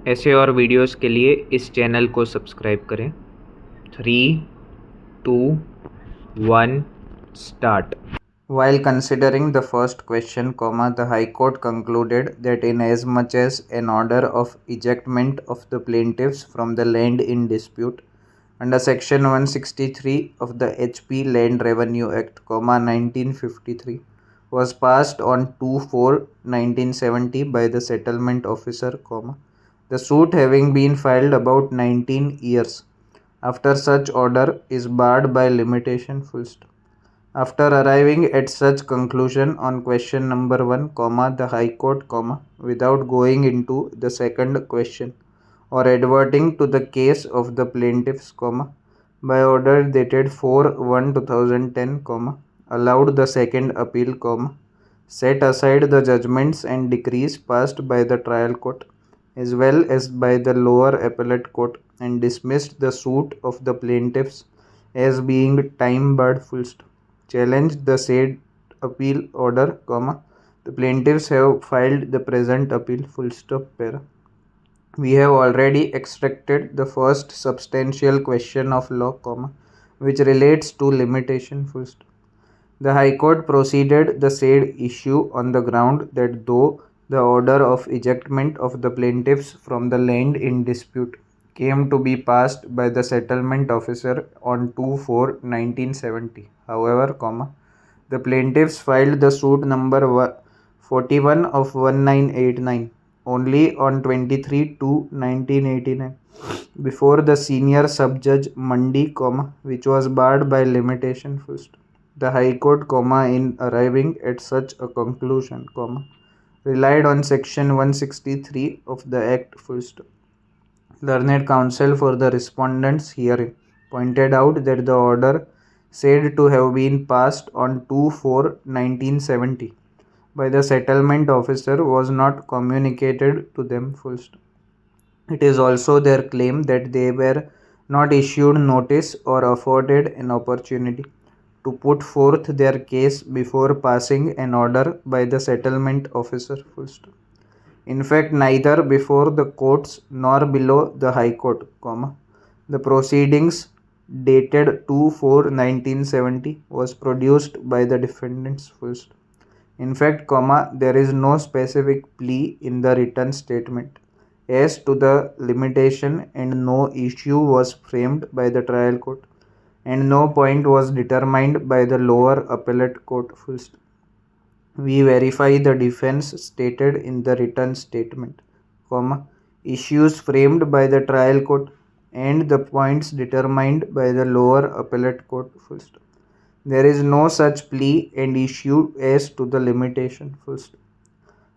ऐसे और वीडियोस के लिए इस चैनल को सब्सक्राइब करें। 3, 2, 1 start. While considering the first question, the High Court concluded that inasmuch as an order of ejectment of the plaintiffs from the land in dispute under Section 163 of the HP Land Revenue Act, 1953 was passed on 2/4/1970 by the settlement officer, the suit having been filed about 19 years after such order is barred by limitation, full stop. After arriving at such conclusion on question number 1, the High Court, without going into the second question or adverting to the case of the plaintiffs, by order dated 4/1/2010, allowed the second appeal, set aside the judgments and decrees passed by the trial court as well as by the lower appellate court, and dismissed the suit of the plaintiffs as being time barred, full stop. Challenged the said appeal order, the plaintiffs have filed the present appeal, full stop. We have already extracted the first substantial question of law, which relates to limitation, full stop. The High Court proceeded the said issue on the ground that though the order of ejectment of the plaintiffs from the land in dispute came to be passed by the settlement officer on 2/4/1970, however, the plaintiffs filed the suit number 41 of 1989 only on 23/2/1989 before the senior sub-judge Mandi, which was barred by limitation, full stop. The High Court, in arriving at such a conclusion, relied on Section 163 of the Act, full stop. Learned counsel for the respondents herein pointed out that the order said to have been passed on 2/4/1970 by the settlement officer was not communicated to them, full stop. It is also their claim that they were not issued notice or afforded an opportunity to put forth their case before passing an order by the settlement officer, full stop. In fact, neither before the courts nor below the High Court, the proceedings dated 2/4/1970 was produced by the defendants, full stop. In fact, there is no specific plea in the written statement as to the limitation, and no issue was framed by the trial court, and no point was determined by the lower appellate court, full stop. We verify the defense stated in the written statement, issues framed by the trial court, and the points determined by the lower appellate court, full stop. There is no such plea and issue as to the limitation, full stop.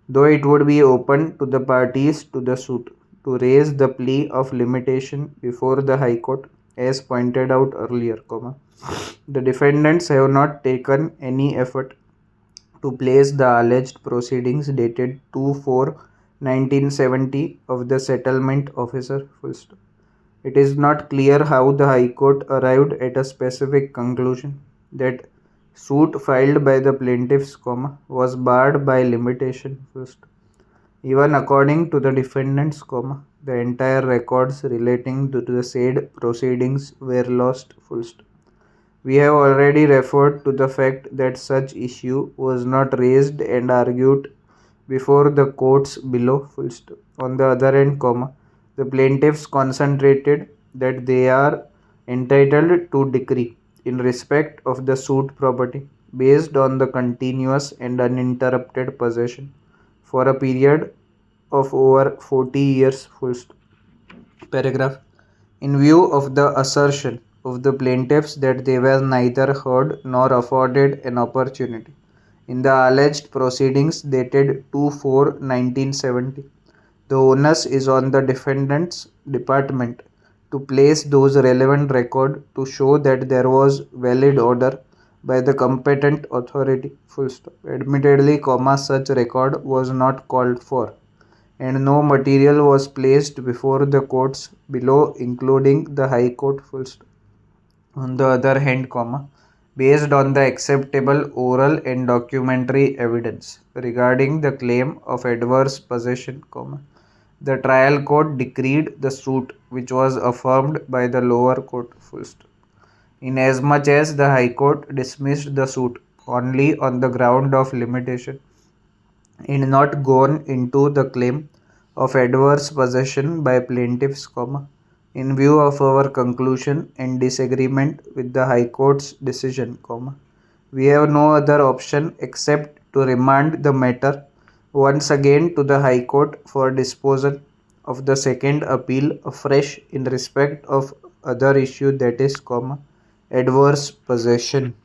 Though it would be open to the parties to the suit to raise the plea of limitation before the High Court, as pointed out earlier, the defendants have not taken any effort to place the alleged proceedings dated 2/4/1970 of the settlement officer, full stop. It is not clear how the High Court arrived at a specific conclusion that suit filed by the plaintiffs, was barred by limitation, full stop. Even according to the defendants, the entire records relating to the said proceedings were lost, full stop. We have already referred to the fact that such issue was not raised and argued before the courts below, full stop. On the other hand, the plaintiffs concentrated that they are entitled to decree in respect of the suit property based on the continuous and uninterrupted possession for a period of over 40 years, full stop. Paragraph. In view of the assertion of the plaintiffs that they were neither heard nor afforded an opportunity in the alleged proceedings dated 2/4/1970, the onus is on the defendants' department to place those relevant records to show that there was valid order by the competent authority, full stop. Admittedly, such record was not called for, and no material was placed before the courts below, including the High Court, full stop. On the other hand, based on the acceptable oral and documentary evidence regarding the claim of adverse possession, The trial court decreed the suit, which was affirmed by the lower court. Full stop. Inasmuch as the High Court dismissed the suit only on the ground of limitation and not gone into the claim of adverse possession by plaintiffs, in view of our conclusion and disagreement with the High Court's decision, we have no other option except to remand the matter once again to the High Court for disposal of the second appeal afresh in respect of other issue, that is, adverse possession.